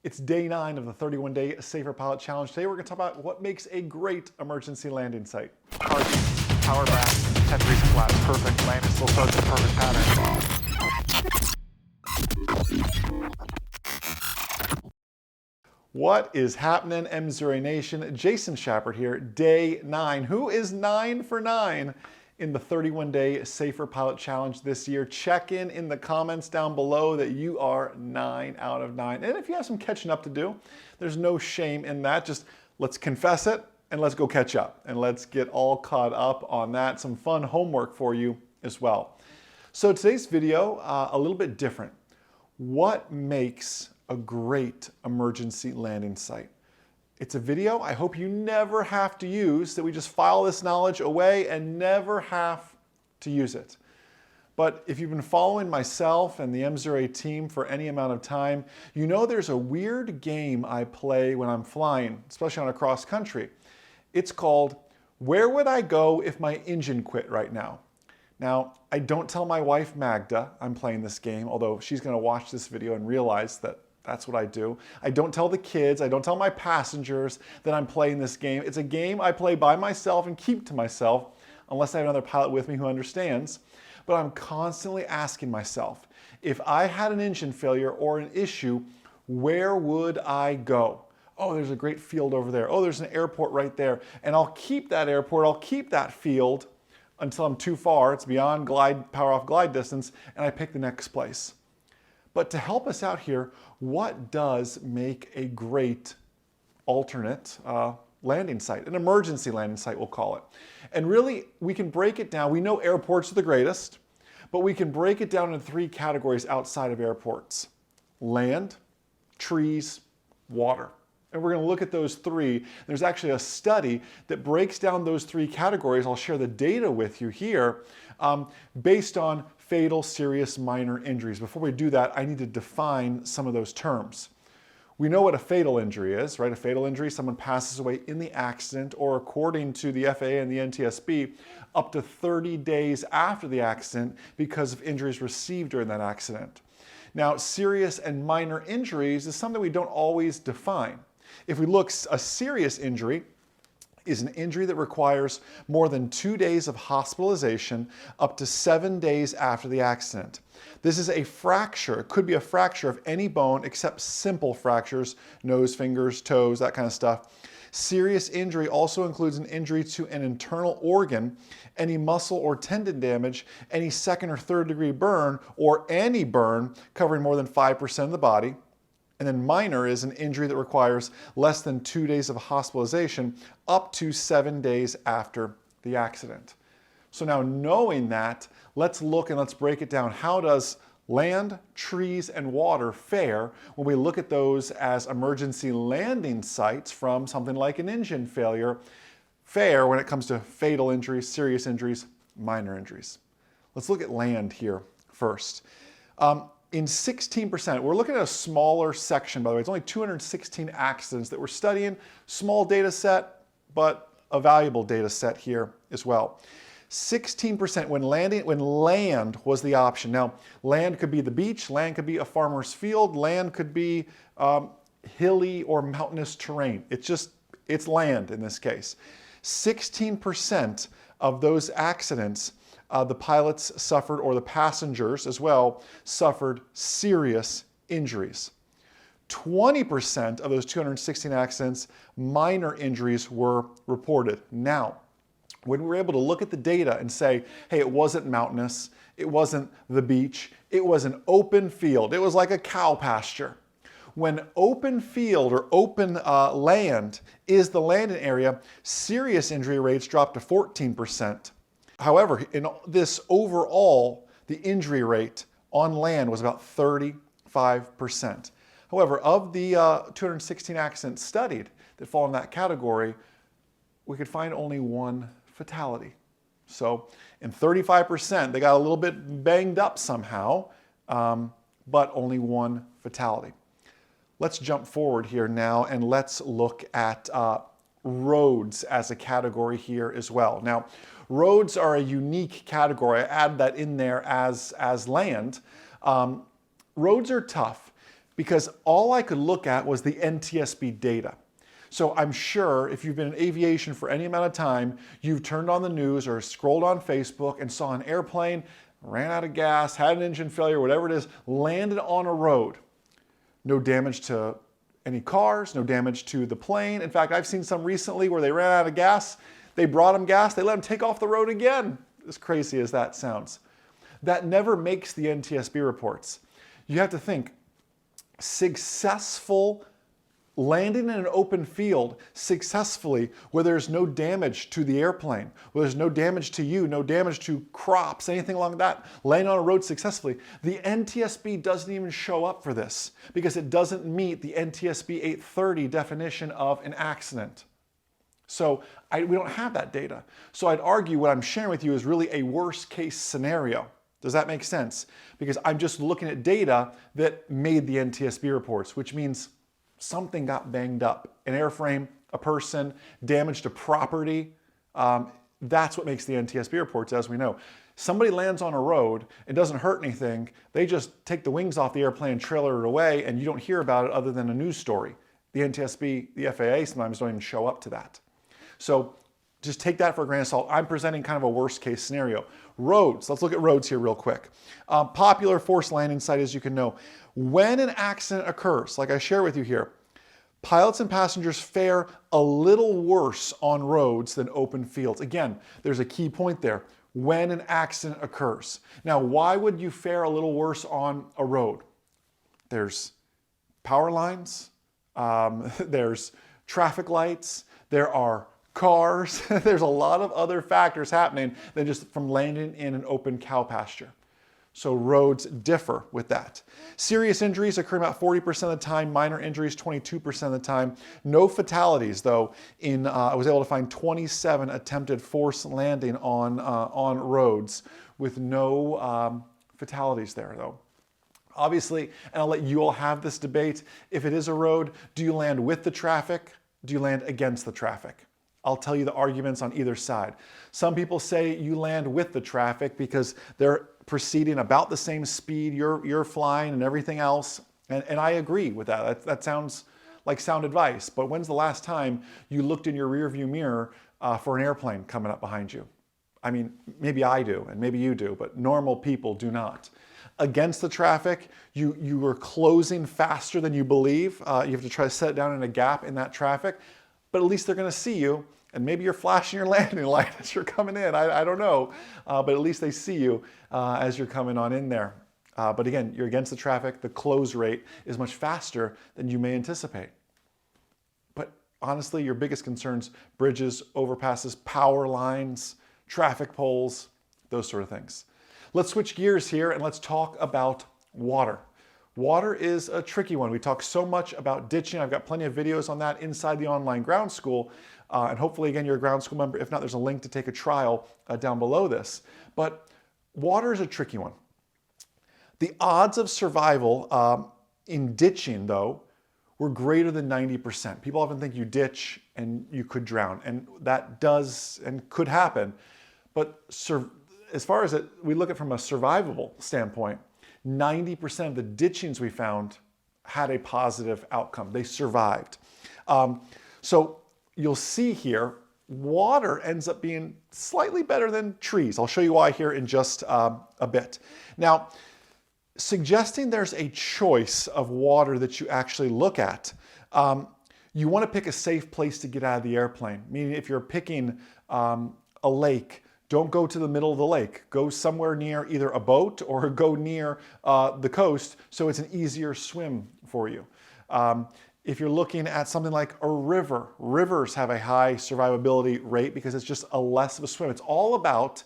It's day 9 of the 31-day Safer Pilot Challenge. Today we're going to talk about what makes a great emergency landing site. Heartbeats, power back, 10 recent flaps, perfect. Landing still starts in a perfect pattern. What is happening, M0A Nation? Jason Shepard here, day 9. Who is 9 for 9 in the 31-day Safer Pilot Challenge this year? Check in the comments down below that you are 9 out of 9. And if you have some catching up to do, there's no shame in that. Just let's confess it and let's go catch up. And let's get all caught up on that. Some fun homework for you as well. So today's video, a little bit different. What makes a great emergency landing site? It's a video I hope you never have to use, that we just file this knowledge away and never have to use it. But if you've been following myself and the M0A team for any amount of time, you know there's a weird game I play when I'm flying, especially on a cross country. It's called, Where Would I Go If My Engine Quit Right Now? Now, I don't tell my wife Magda I'm playing this game, although she's going to watch this video and realize that that's what I do. I don't tell the kids, I don't tell my passengers that I'm playing this game. It's a game I play by myself and keep to myself, unless I have another pilot with me who understands. But I'm constantly asking myself, if I had an engine failure or an issue, where would I go? Oh, there's a great field over there. Oh, there's an airport right there. And I'll keep that airport, I'll keep that field until I'm too far, it's beyond power off glide distance, and I pick the next place. But to help us out here, what does make a great alternate landing site, an emergency landing site we'll call it? And really, we can break it down. We know airports are the greatest, but we can break it down into 3 categories outside of airports: land, trees, water. And we're going to look at those 3. There's actually a study that breaks down those 3 categories. I'll share the data with you here based on fatal, serious, minor injuries. Before we do that, I need to define some of those terms. We know what a fatal injury is, right? A fatal injury, someone passes away in the accident, or according to the FAA and the NTSB, up to 30 days after the accident because of injuries received during that accident. Now, serious and minor injuries is something we don't always define. If we look, a serious injury is an injury that requires more than 2 days of hospitalization up to 7 days after the accident. This is a fracture. It could be a fracture of any bone except simple fractures, nose, fingers, toes, that kind of stuff. Serious injury also includes an injury to an internal organ, any muscle or tendon damage, any 2nd or 3rd degree burn, or any burn covering more than 5% of the body. And then minor is an injury that requires less than 2 days of hospitalization up to 7 days after the accident. So now, knowing that, let's look and let's break it down. How does land, trees, and water fare when we look at those as emergency landing sites from something like an engine failure fare when it comes to fatal injuries, serious injuries, minor injuries? Let's look at land here first. In 16%, we're looking at a smaller section, by the way. It's only 216 accidents that we're studying. Small data set, but a valuable data set here as well. 16% when land was the option. Now, land could be the beach, land could be a farmer's field, land could be hilly or mountainous terrain. It's land in this case. 16% of those accidents, the pilots suffered, or the passengers as well, suffered serious injuries. 20% of those 216 accidents, minor injuries were reported. Now, when we were able to look at the data and say, hey, it wasn't mountainous, it wasn't the beach, it was an open field, it was like a cow pasture. When open field or open land is the landing area, serious injury rates drop to 14%. However, in this overall, the injury rate on land was about 35%. However, of the 216 accidents studied that fall in that category, we could find only 1 fatality. So in 35%, they got a little bit banged up somehow, but only 1 fatality. Let's jump forward here now and let's look at roads as a category here as well. Now, roads are a unique category. I add that in there as land. Roads are tough. because all I could look at was the NTSB data. So I'm sure if you've been in aviation for any amount of time, you've turned on the news or scrolled on Facebook and saw an airplane, ran out of gas, had an engine failure, whatever it is, landed on a road. No damage to any cars, no damage to the plane. In fact, I've seen some recently where they ran out of gas, they brought them gas, they let them take off the road again. As crazy as that sounds. That never makes the NTSB reports. You have to think, successful landing in an open field successfully where there's no damage to the airplane, where there's no damage to you, no damage to crops, anything along that, landing on a road successfully. The NTSB doesn't even show up for this because it doesn't meet the NTSB 830 definition of an accident. So we don't have that data. So I'd argue what I'm sharing with you is really a worst case scenario. Does that make sense? Because I'm just looking at data that made the NTSB reports, which means something got banged up. An airframe, a person, damage to property. That's what makes the NTSB reports, as we know. Somebody lands on a road, it doesn't hurt anything, they just take the wings off the airplane and trailer it away, and you don't hear about it other than a news story. The NTSB, the FAA sometimes don't even show up to that. So just take that for a grain of salt. I'm presenting kind of a worst case scenario. Roads, let's look at roads here real quick. Popular forced landing site, as you can know. When an accident occurs, like I share with you here, pilots and passengers fare a little worse on roads than open fields. Again, there's a key point there. When an accident occurs. Now, why would you fare a little worse on a road? There's power lines, there's traffic lights, there are cars, there's a lot of other factors happening than just from landing in an open cow pasture. So roads differ with that. Serious injuries occur about 40% of the time, minor injuries 22% of the time. No fatalities though. I was able to find 27 attempted forced landing on roads with no fatalities there though. Obviously, and I'll let you all have this debate, if it is a road, do you land with the traffic? Do you land against the traffic? I'll tell you the arguments on either side. Some people say you land with the traffic because they're proceeding about the same speed you're flying and everything else. And I agree with that. That sounds like sound advice. But when's the last time you looked in your rearview mirror for an airplane coming up behind you? I mean, maybe I do and maybe you do, but normal people do not. Against the traffic, you are closing faster than you believe. You have to try to set it down in a gap in that traffic, but at least they're going to see you. And maybe you're flashing your landing light as you're coming in. I don't know, but at least they see you as you're coming on in there. But again, you're against the traffic. The close rate is much faster than you may anticipate. But honestly, your biggest concerns, bridges, overpasses, power lines, traffic poles, those sort of things. Let's switch gears here and let's talk about water. Water is a tricky one. We talk so much about ditching. I've got plenty of videos on that inside the online ground school. And hopefully, again, you're a ground school member. If not, there's a link to take a trial down below this. But water is a tricky one. The odds of survival in ditching, though, were greater than 90%. People often think you ditch and you could drown, and that does and could happen. But as far as we look at it from a survivable standpoint, 90% of the ditchings we found had a positive outcome. They survived. So you'll see here, water ends up being slightly better than trees. I'll show you why here in just a bit. Now, suggesting there's a choice of water that you actually look at, you want to pick a safe place to get out of the airplane. Meaning if you're picking a lake, don't go to the middle of the lake. Go somewhere near either a boat or go near the coast so it's an easier swim for you. If you're looking at something like a river, rivers have a high survivability rate because it's just a less of a swim. It's all about,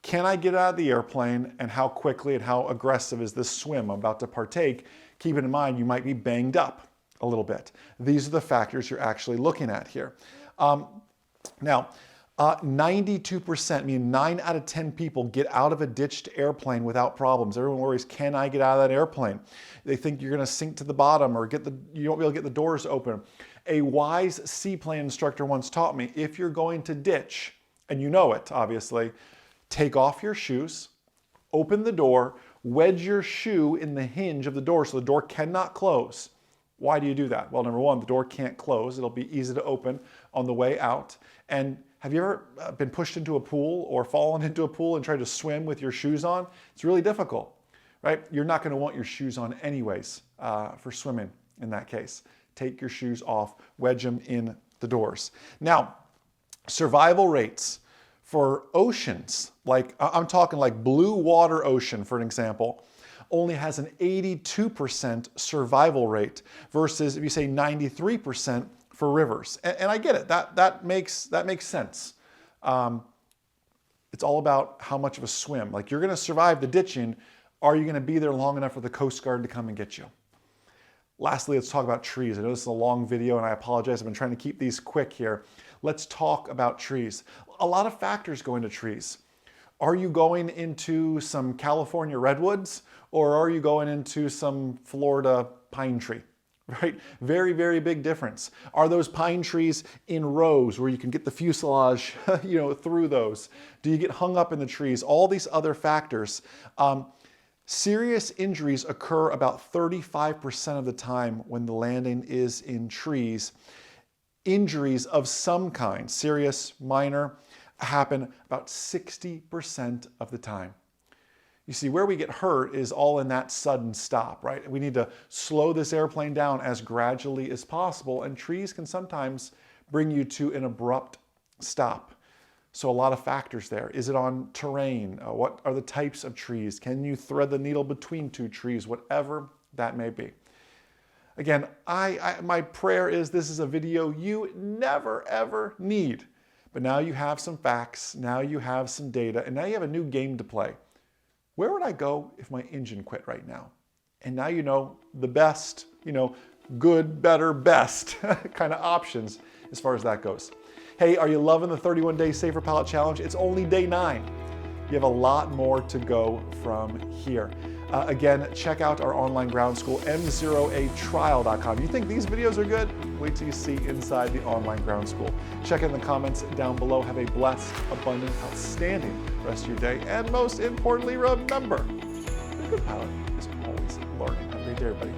can I get out of the airplane and how quickly and how aggressive is this swim I'm about to partake? Keeping in mind, you might be banged up a little bit. These are the factors you're actually looking at here. Now, 92%, meaning 9 out of 10 people get out of a ditched airplane without problems. Everyone worries, can I get out of that airplane? They think you're going to sink to the bottom or you won't be able to get the doors open. A wise seaplane instructor once taught me, if you're going to ditch, and you know it, obviously, take off your shoes, open the door, wedge your shoe in the hinge of the door so the door cannot close. Why do you do that? Well, number one, the door can't close. It'll be easy to open on the way out. And have you ever been pushed into a pool or fallen into a pool and tried to swim with your shoes on? It's really difficult, right? You're not going to want your shoes on anyways for swimming in that case. Take your shoes off, wedge them in the doors. Now, survival rates for oceans, like I'm talking like blue water ocean, for an example, only has an 82% survival rate versus if you say 93% for rivers. And I get it, that makes sense. It's all about how much of a swim. Like you're gonna survive the ditching, are you gonna be there long enough for the Coast Guard to come and get you? Lastly, let's talk about trees. I know this is a long video and I apologize, I've been trying to keep these quick here. Let's talk about trees. A lot of factors go into trees. Are you going into some California redwoods or are you going into some Florida pine tree? Right? Very, very big difference. Are those pine trees in rows where you can get the fuselage, through those? Do you get hung up in the trees? All these other factors. Serious injuries occur about 35% of the time when the landing is in trees. Injuries of some kind, serious, minor, happen about 60% of the time. You see, where we get hurt is all in that sudden stop, right? We need to slow this airplane down as gradually as possible, and trees can sometimes bring you to an abrupt stop. So a lot of factors there. Is it on terrain? What are the types of trees? Can you thread the needle between two trees? Whatever that may be. Again, my prayer is this is a video you never, ever need. But now you have some facts, now you have some data, and now you have a new game to play. Where would I go if my engine quit right now? And now you know the best, good, better, best kind of options as far as that goes. Hey, are you loving the 31-day Safer Pilot Challenge? It's only day 9. You have a lot more to go from here. Again, check out our online ground school, m0atrial.com. You think these videos are good? Wait till you see inside the online ground school. Check in the comments down below. Have a blessed, abundant, outstanding rest of your day. And most importantly, remember, a good pilot is always learning. Have a great day, everybody.